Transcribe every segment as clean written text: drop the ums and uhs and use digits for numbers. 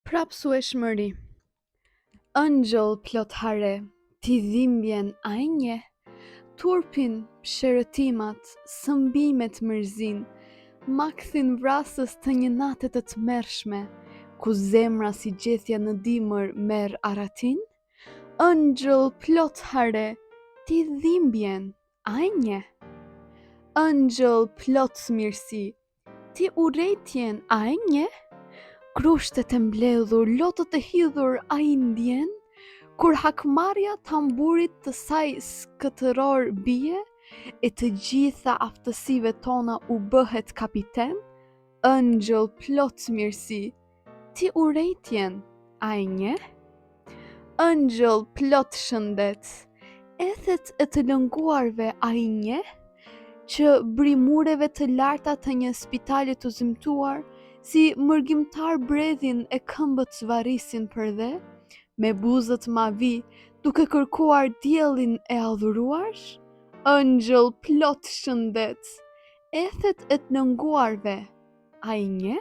Prapsueshmëri. Ëngjëll plot hare, ti dhimbjen a e nje? Turpin, shërëtimat, sëmbimet mërzin, makthin vrasës të një nate të tmerrshme, ku zemra si gjethja në dimër merr aratin? Ëngjëll plot hare, ti dhimbjen a e nje? Ëngjëll plot mirësi, ti urrejtjen a e nje? Krushtet e mbledhur, lotët e hidhur a i ndjen? Kur hakmarrja tamburit të saj skëtëror bie, e të gjitha aftësive tona u bëhet kapiten? Ëngjëll plot mirësi, ti urrejtjen a e nje? Ëngjëll plot shëndet, ethet e të lënguarve a i nje? Që brimureve të larta të një spitali të zymtuar, si mërgjimtar bredhin e këmbët zvarisin për dhe, me buzët mavi duke kërkuar diellin e adhuruar? Ëngjëll plot shëndet, ethet e të lënguarve a i nje?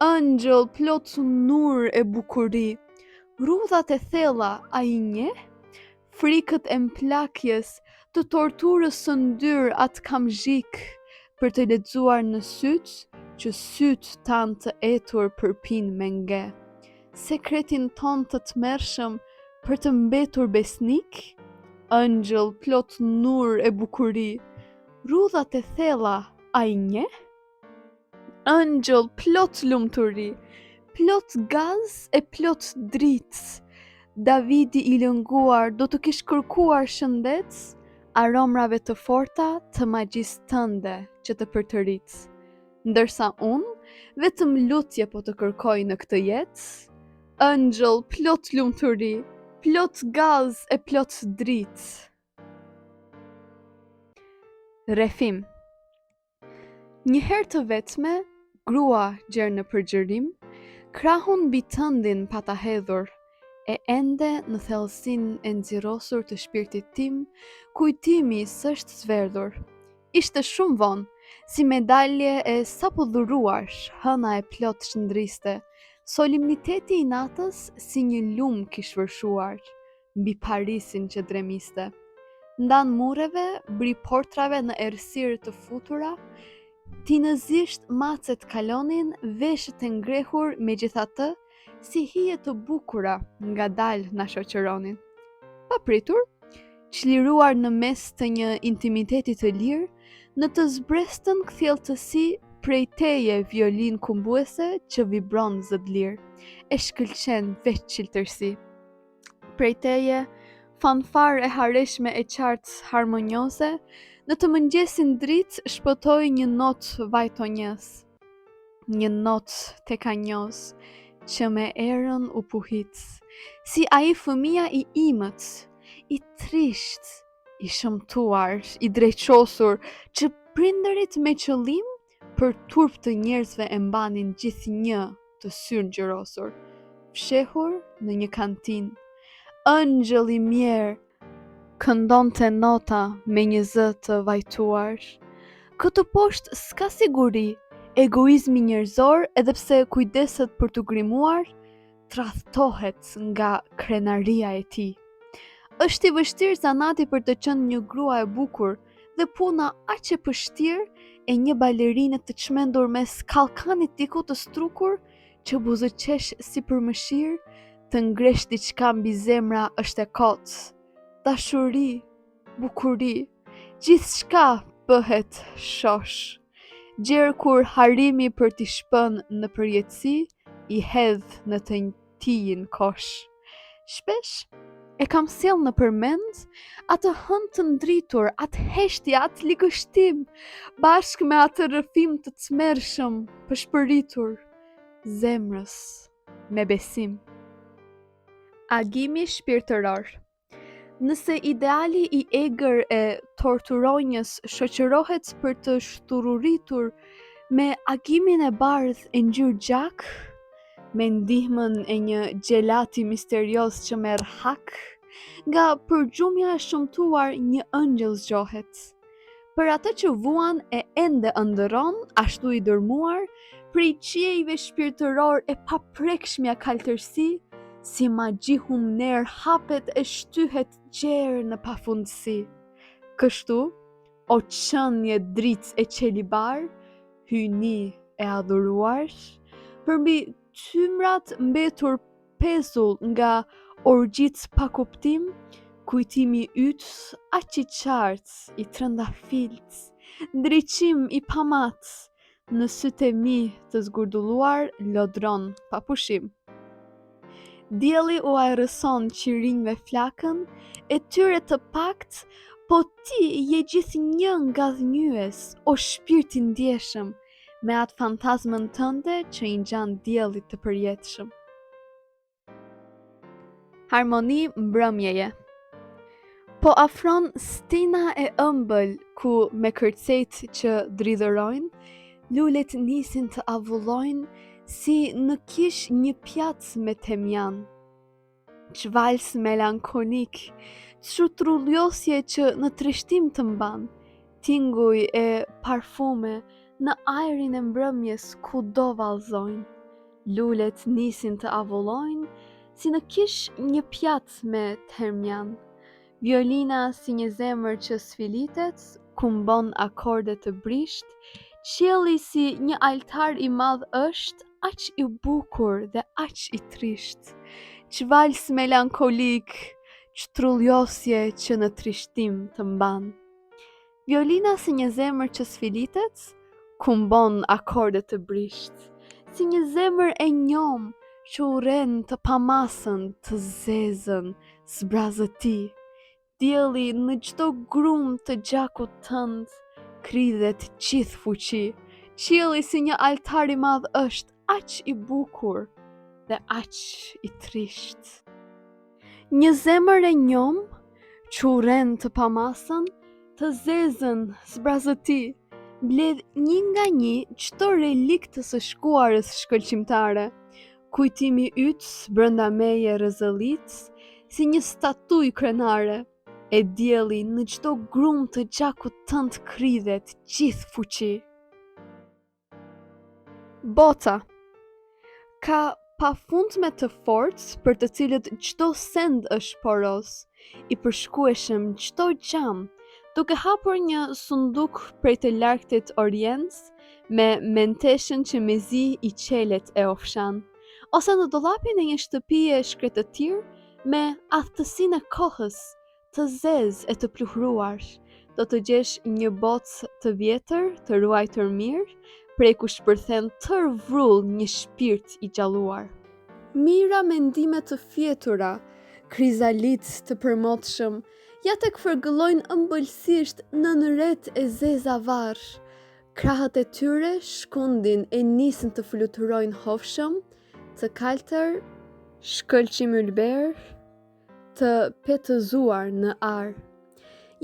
Ëngjëll plot nur e bukuri, rrudhat e thella a i nje? Frikët e mplakjes të torturës së ndyr atë kam zhik, për të lexuar në syt, që syt tan të etur përpin me nge. Sekretin ton të tmerrshëm për të mbetur besnik? Ëngjëll plot nur e bukuri, rrudhat e thella a i nje? Ëngjëll plot lumturi, plot gaz e plot dritë, Davidi i lënguar do të kish kërkuar shëndet, aromrave të forta të magjisë tënde që të përtërit. Ndërsa unë, vetëm lutje po të kërkoj në këtë jetë? Ëngjëll plot lumturi, plot gaz e plot dritë. Rrefim. Një herë të vetme, grua gjerë në përgjërim, krahun mbi tëndin pa ta hedhur, e ende në thellësin e nxirosur të shpirtit tim, kujtimi s'është zverdhur. Ishte shumë vonë, si medalje e sapo dhuruar, hëna e plot shndriste, solemniteti i natës si një lumë kish vërshuar, mbi Parisin që dremiste. Ndan mureve, bri portrave në errësirë të futura, tinëzisht macet kalonin, veshët e ngrehur megjithatë, si hije të bukura nga dalë na shoqëronin. Papritur, çliruar në mes të një intimiteti të lirë, në të zbrestën kthjelltësi prej teje violin kumbuese që vibron zëdlir, e shkëlqen veç qiltërsi. Prej teje, fanfar e hareshme e qartë harmonioze, në të mëngjesin dritë shpëtoi një notë vajtonjës, një notë tekanjos, që me erën u puhit, si ai fëmia i imët, i trisht, i shëmtuar, i dreqosur, që prindërit me qëllim për turp të njerëzve e mbanin gjithnjë të syrë ngjyrosur, fshehur në një kantinë. Ëngjëll i mjerë këndonte nota me një zë të vajtuar. Këtë poshtë s'ka siguri, egoizmi njerëzor, edhe pse kujdeset për të grimuar, tradhtohet nga krenaria e tij. Është i vështirë zanati për të qenë një grua e bukur, dhe puna aq e vështirë e një balerine të çmendur mes kallkanit diku të strukur, që buzëqesh si për mëshirë, të ngresh diçka mbi zemra është e kotë. Dashuri, bukuri, gjithçka bëhet shosh. Gjerë kur harimi për t'i shpën në përjetësi, i hedh në të njëtijin kosh. Shpesh, e kam sjell në përmend atë hënë të ndritur, atë heshtje, atë ligështim, bashkë me atë rrëfim të tmerrshëm, pëshpëritur, zemrës me besim. Agimi shpirtëror. Nëse ideali i egër e torturonjës shoqërohet për të shtururitur me agimin e bardhë e ngjyrë gjak, me ndihmën e një gjelati misterios që merr hak, nga përgjumja e shëmtuar një ëngjëll zgjohet. Për atë që vuan e ende ëndërron, ashtu i dërmuar, prej qiejve shpirtëror e paprekshmja kaltërsi, si magji humner hapet e shtyhet gjerë në pafundësi. Kështu, o qënje dric e qelibar, hyni e adhuruar, përmbi tymrat mbetur pezull nga orgjit pa kuptim, kujtimi yt aq i qartë, i trëndafilët, ndriqim i pamat, në sytë e mi të zgurdulluar lodron pa pushim. Dielli u ajrëson qirinjve flakën, e tyre të pakt, po ti je gjithnjë ngadhnjyes, o shpirti ndjeshëm, me atë fantazmën tënde që i ngjan diellit të përjetshëm. Harmoni mbrëmjeje. Po afron stina e ëmbël ku me kërcejt që dridhërojnë, lulet nisin të avullojnë si në kish një pjatë me temjan. Çvals melankolik, çutrullosje që në trishtim të mban, tinguj e parfume në ajrin e mbrëmjes kudo vallëzojnë. Lulet nisin të avullojnë si në kish një pjatë me temjan. Violina si një zemër që sfilitet, kumbon akorde të brisht, qielli si një altar i madh është, aq i bukur dhe aq i trisht. Çvals melankolik, çtrullosje që në trishtim të mban. Violina si një zemër që sfilitet, kumbon akorde të brisht, si një zemër e njom që urren të pamasën, të zezën, zbrazëti. Dielli në çdo grum të gjakut tënd kridhet gjithë fuqi. Qielli si një altar i madh është, aq i bukur dhe aq i trisht. Një zemër e njom që urren të pamasën, të zezën, zbrazëti, mbledh një nga një çdo relikt të së shkuarës shkëlqimtare. Kujtimi yt brenda meje rrezëllit si një statuj krenare. E dielli në çdo grum të gjakut tënd kridhet gjithë fuqi. Bota. Ka pafundme të fortë për të cilët çdo send është poroz, i përshkueshëm çdo gjam, duke hapur një sunduk prej të largtit orient, me menteshën që mezi i qelet e ofshan, ose në dollapin e një shtëpie shkretëtir, me aftësinë e kohës, të zezë e të pluhruar, do të gjesh një botë të vjetër, të ruajtur mirë, prej ku shpërthen tër vrull një shpirt i gjalluar. Mira mendime të fjetura, krizalit të përmotshëm, ja tek fërgëllojnë ëmbëlsisht në nëret e zeza varr. Krahët e tyre shkundin e nisën të fluturojnë hofshëm, të kaltër, shkëlqim ylber, të petëzuar në ar.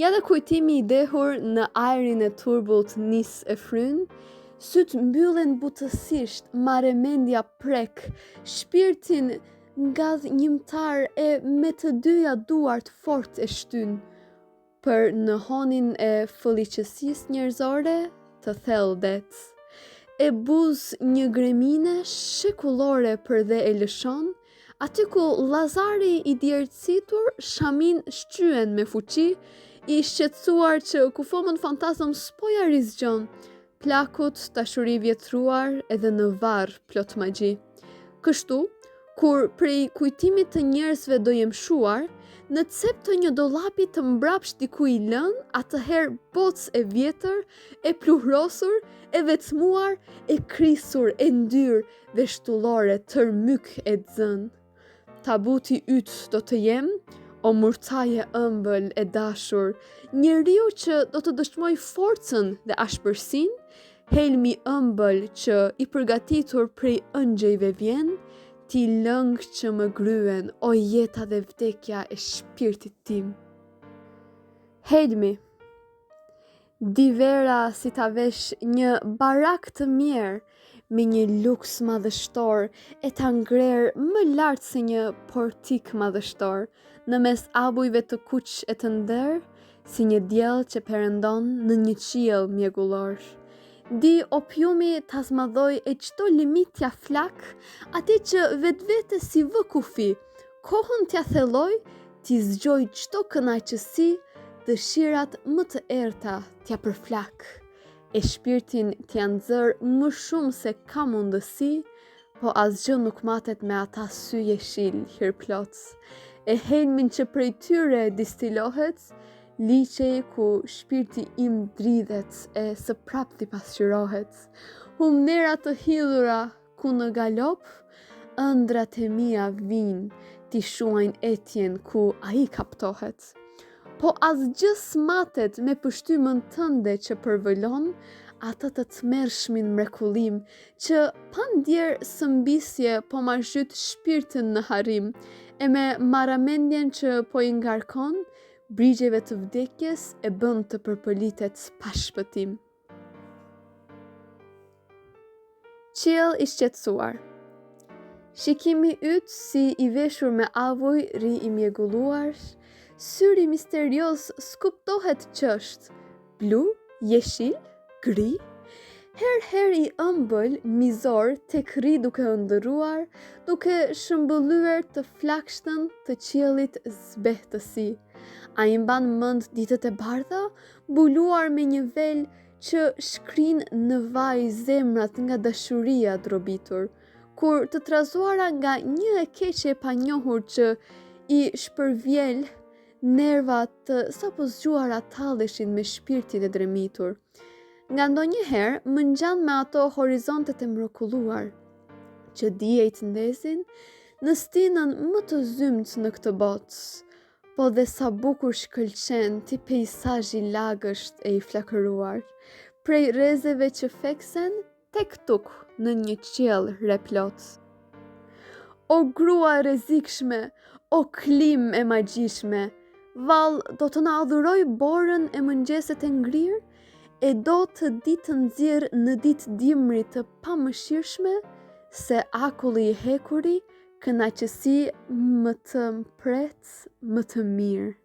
Ja dhe kujtimi i dehur në ajrin e turbullt nis e fryn, syt mbyllen butësisht, marrëmendja prek, shpirtin ngadhnjimtar e me të dyja duart fort e shtyn, për në honin e fëlliqësisë njerëzore të thellë det. E buz një gremine shekullore për dhe e lëshon, aty ku Lazari i djercitur shamin shqyen me fuqi, i shqetësuar që kufomën fantazëm s'poja rizgjon, plakut dashuri vjetruar edhe në varr plot magji. Kështu, kur prej kujtimit të njerëzve do jem shuar, në cep të një dollapi të mbrapsht diku i lën, atëherë bocë e vjetër, e pluhrosur, e vecmuar, e krisur, e ndyr, veshtullore, tërmyk e dzën. Tabuti yt do të jem, o murtaje ëmbël e dashur, njeriu që do të dëshmoj forcën dhe ashpërsinë, helmi ëmbël që i përgatitur prej ëngjëjve vjen, ti lëng që më gryen, o jeta dhe vdekja e shpirtit tim. Helmi. Divera si ta vesh një barak të mirë, me një luks madhështor, e ta ngrer më lartë se një portik madhështor, në mes abujve të kuq e të nder, si një diell që perëndon në një qiell mjegullor. Di opiumi ta zmadhoj e qdo limit t'ja flak, ati që vetë si vë kufi, kohën t'ja thelloj, t'i zgjoj qdo kënaqësi, dëshirat më të erta t'ja përflak. E shpirtin t'ja nxër më shumë se ka mundësi, po asgjë nuk matet me ata sy jeshil hirplot. E helmin që prej tyre distilohet, liqej ku shpirti im dridhet e së prapti pasqyrohet. Humnera të hidhura ku në galop, ëndrat e mia vin t'i shuajn etjen ku ai kaptohet. Po asgjë s'matet me pështymën tënde që përvëlon, atë të tmerrshmin mrekullim që pa ndjerë sëmbisje po ma zhyt shpirtin në harrim, e me marramendjen që po i ngarkon, brigjeve të vdekjes e bën të përpolitet pa shpëtim. Qiell i shqetësuar. Shikimi yt si i veshur me avuj ri i mjegulluar, syri misterios s'kuptohet q'është blu, jeshil, gri, her i ëmbël, mizor, tek ri duke ëndërruar, duke shëmbëllyer të flakshtën të qiellit zbehtësi. A i mban mend ditët e bardha, mbuluar me një vel që shkrin në vaj zemrat nga dashuria drobitur, kur të trazuara nga një e keqe e panjohur që i shpërvjel nervat të sapo zgjuara talleshin me shpirtin e dremitur. Nga ndonjëherë më ngjan me ato horizontet e mrekulluar, që dije i të ndezin në stinën më të zymt në këtë botë, po dhe sa bukur shkëlqen ti peizazhi lagësht e i flakëruar, prej rrezeve që feksen tek tuk në një qiell replot. O grua e rrezikshme, o klim e magjishme, vallë do të na adhuroj borën e mëngjeset e ngrirë, e do të ditë të nxjerr në ditë dimri të pamëshirshme, se akulli i hekuri kënaqësi më të mpret, më të mirë.